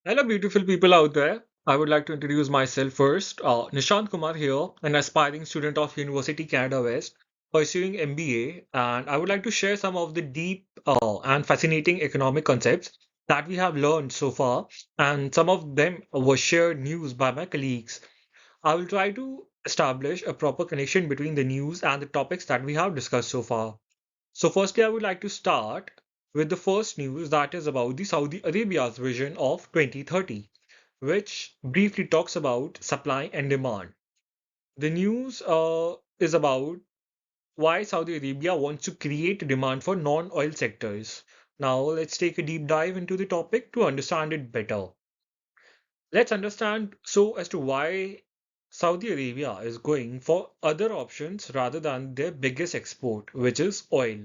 Hello, beautiful people out there. I would like to introduce myself first. Nishant Kumar here, an aspiring student of University Canada West, pursuing MBA, and I would like to share some of the deep and fascinating economic concepts that we have learned so far, and some of them were shared news by my colleagues. I will try to establish a proper connection between the news and the topics that we have discussed so far. So, firstly, I would like to start with the first news that is about the Saudi Arabia's vision of 2030, which briefly talks about supply and demand. The news is about why Saudi Arabia wants to create demand for non-oil sectors. Now, let's take a deep dive into the topic to understand it better. Let's understand so as to why Saudi Arabia is going for other options rather than their biggest export, which is oil.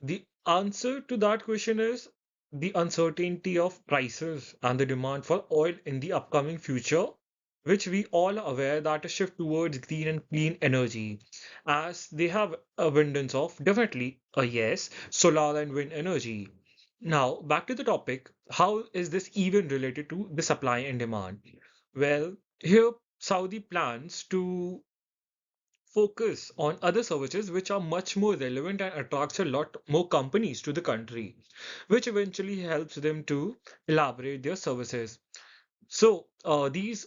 The answer to that question is the uncertainty of prices and the demand for oil in the upcoming future, which we all are aware that a shift towards green and clean energy, as they have abundance of definitely a yes, solar and wind energy. Now, back to the topic, how is this even related to the supply and demand? Well, here Saudi plans to focus on other services which are much more relevant and attracts a lot more companies to the country, which eventually helps them to elaborate their services. So, these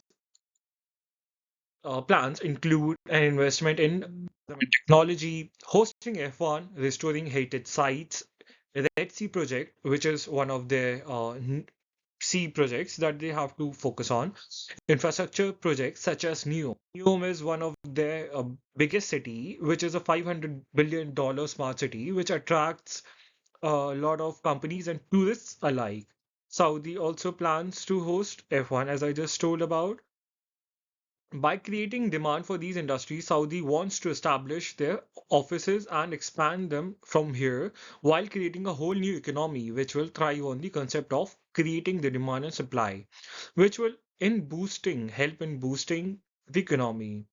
plans include an investment in technology, hosting F1, restoring hated sites, Red Sea project, which is one of their sea projects that they have to focus on, infrastructure projects such as NEOM. NEOM is one of their biggest city, which is a $500 billion smart city, which attracts a lot of companies and tourists alike. Saudi also plans to host F1, as I just told about. By creating demand for these industries, Saudi wants to establish their offices and expand them from here while creating a whole new economy which will thrive on the concept of creating the demand and supply, which will help in boosting the economy.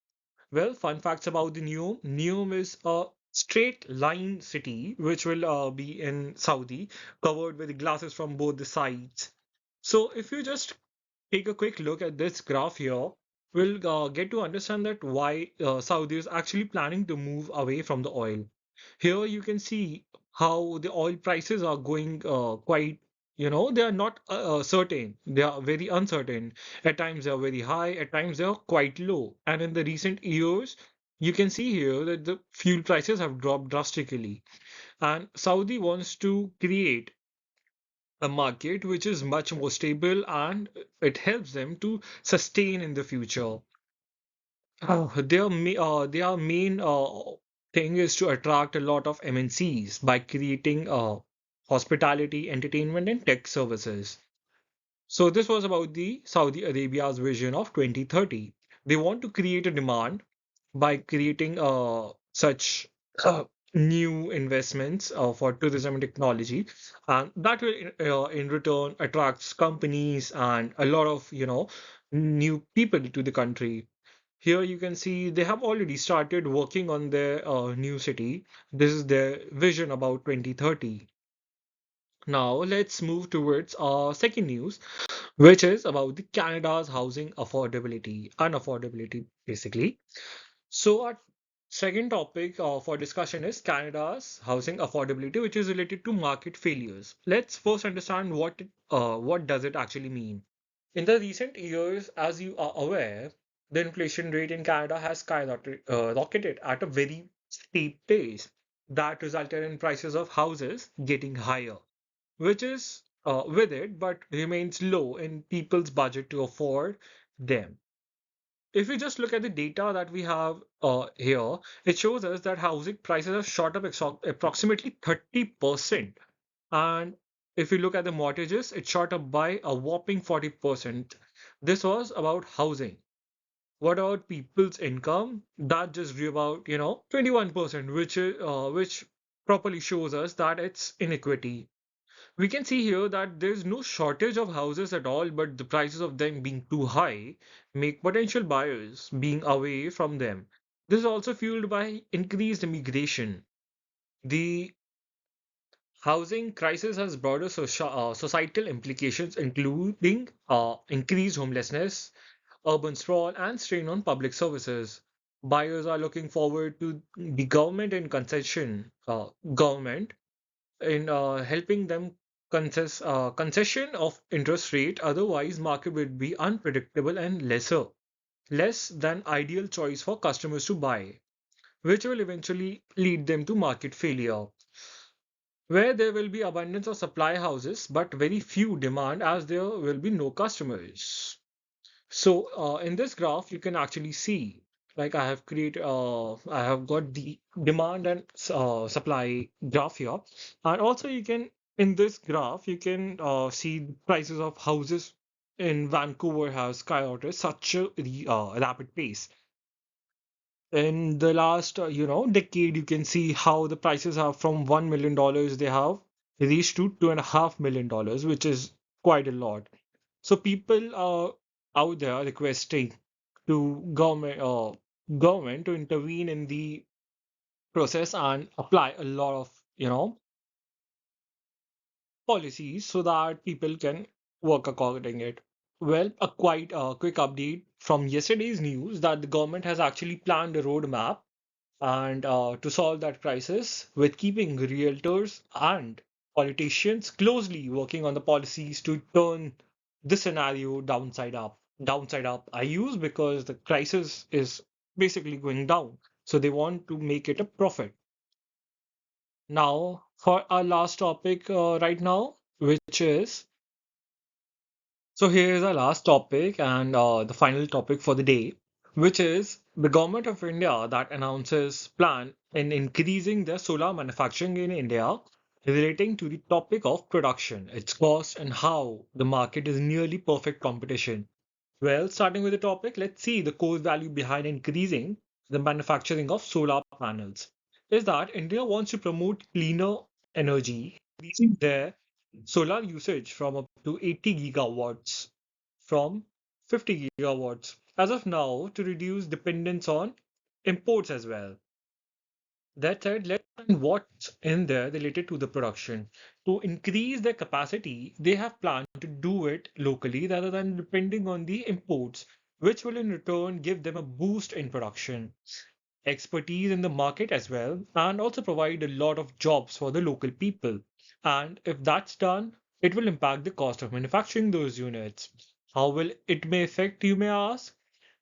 Well, fun facts about the NEOM. NEOM is a straight line city which will be in Saudi, covered with glasses from both the sides. So if you just take a quick look at this graph here, we'll get to understand that why Saudi is actually planning to move away from the oil. Here you can see how the oil prices are going quite, they are not certain. They are very uncertain. At times they are very high, at times they are quite low. And in the recent years, you can see here that the fuel prices have dropped drastically. And Saudi wants to create a market which is much more stable and it helps them to sustain in the future. Their main thing is to attract a lot of MNCs by creating hospitality, entertainment, and tech services. So this was about the Saudi Arabia's vision of 2030. They want to create a demand by creating such new investments for tourism and technology, and that will in return attracts companies and a lot of new people to the country. Here you can see they have already started working on their new city. This is their vision about 2030. Now let's move towards our second news, which is about the Canada's housing unaffordability, basically. So our second topic for discussion is Canada's housing affordability, which is related to market failures. Let's first understand what does it actually mean. In the recent years, as you are aware, the inflation rate in Canada has rocketed at a very steep pace that resulted in prices of houses getting higher, which is with it, but remains low in people's budget to afford them. If we just look at the data that we have here, it shows us that housing prices have shot up approximately 30%. And if we look at the mortgages, it shot up by a whopping 40%. This was about housing. What about people's income? That just grew about, 21%, which properly shows us that it's inequity. We can see here that there's no shortage of houses at all, but the prices of them being too high make potential buyers being away from them. This is also fueled by increased immigration. The Housing crisis has broader societal implications, including increased homelessness, urban sprawl, and strain on public services. Buyers are looking forward to the government in helping them concession of interest rate. Otherwise, market would be unpredictable and less than ideal choice for customers to buy, which will eventually lead them to market failure, where there will be abundance of supply houses but very few demand as there will be no customers. So in this graph, you can actually see, like I have got the demand and supply graph here, and also you can in this graph you can see the prices of houses in Vancouver have skyrocketed such a rapid pace. In the last decade, you can see how the prices have from $1 million they have reached to $2.5 million, which is quite a lot. So people are out there requesting to government to intervene in the process and apply a lot of policies so that people can work according it. Well, a quite quick update from yesterday's news that the government has actually planned a roadmap and to solve that crisis with keeping realtors and politicians closely working on the policies to turn the scenario downside up I use because the crisis is basically going down, so they want to make it a profit. Now for our last topic right now, which is so here is our last topic and the final topic for the day, which is the government of India that announces plan in increasing their solar manufacturing in India, relating to the topic of production, its cost, and how the market is nearly perfect competition. Well, starting with the topic, let's see the core value behind increasing the manufacturing of solar panels. Is that India wants to promote cleaner energy, increasing their solar usage from up to 80 gigawatts from 50 gigawatts as of now to reduce dependence on imports as well. That said, let's find what's in there related to the production. To increase their capacity, they have planned to do it locally rather than depending on the imports, which will in return give them a boost in production, expertise in the market as well, and also provide a lot of jobs for the local people. And if that's done, it will impact the cost of manufacturing those units. How will it may affect, you may ask?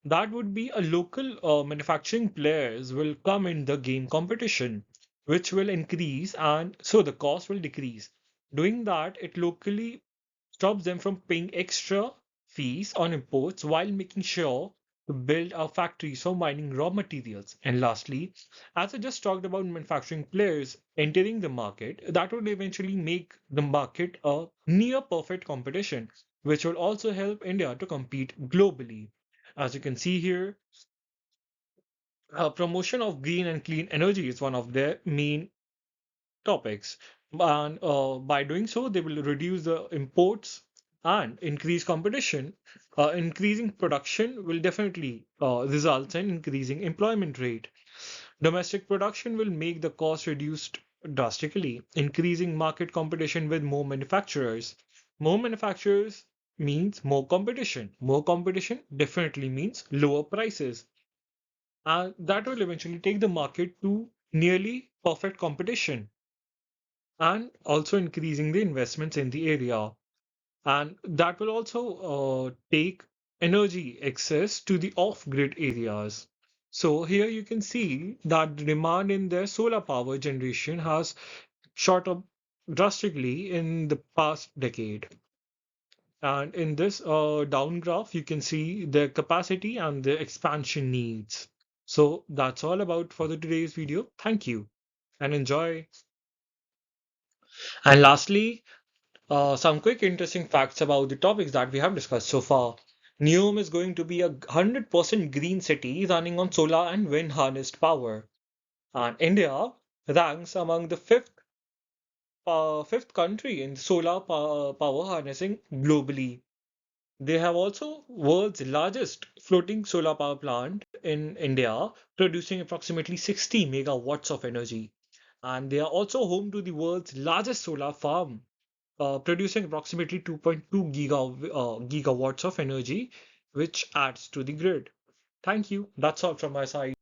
That would be a local manufacturing players will come in the game competition, which will increase, and so the cost will decrease. Doing that, it locally stops them from paying extra fees on imports while making sure to build our factories for mining raw materials. And lastly, as I just talked about manufacturing players entering the market, that would eventually make the market a near perfect competition, which will also help India to compete globally. As you can see here, promotion of green and clean energy is one of their main topics. And by doing so, they will reduce the imports and increase competition. Increasing production will definitely result in increasing employment rate. Domestic production will make the cost reduced drastically, increasing market competition with more manufacturers. More manufacturers means more competition. More competition definitely means lower prices. And that will eventually take the market to nearly perfect competition and also increasing the investments in the area. And that will also take energy access to the off-grid areas. So here you can see that the demand in their solar power generation has shot up drastically in the past decade. And in this down graph, you can see their capacity and their expansion needs. So that's all about for the today's video. Thank you and enjoy. And lastly, some quick interesting facts about the topics that we have discussed so far. Neom is going to be a 100% green city running on solar and wind harnessed power. And India ranks among the fifth country in solar power harnessing globally. They have also world's largest floating solar power plant in India, producing approximately 60 megawatts of energy. And they are also home to the world's largest solar farm, producing approximately 2.2 gigawatts of energy, which adds to the grid. Thank you. That's all from my side.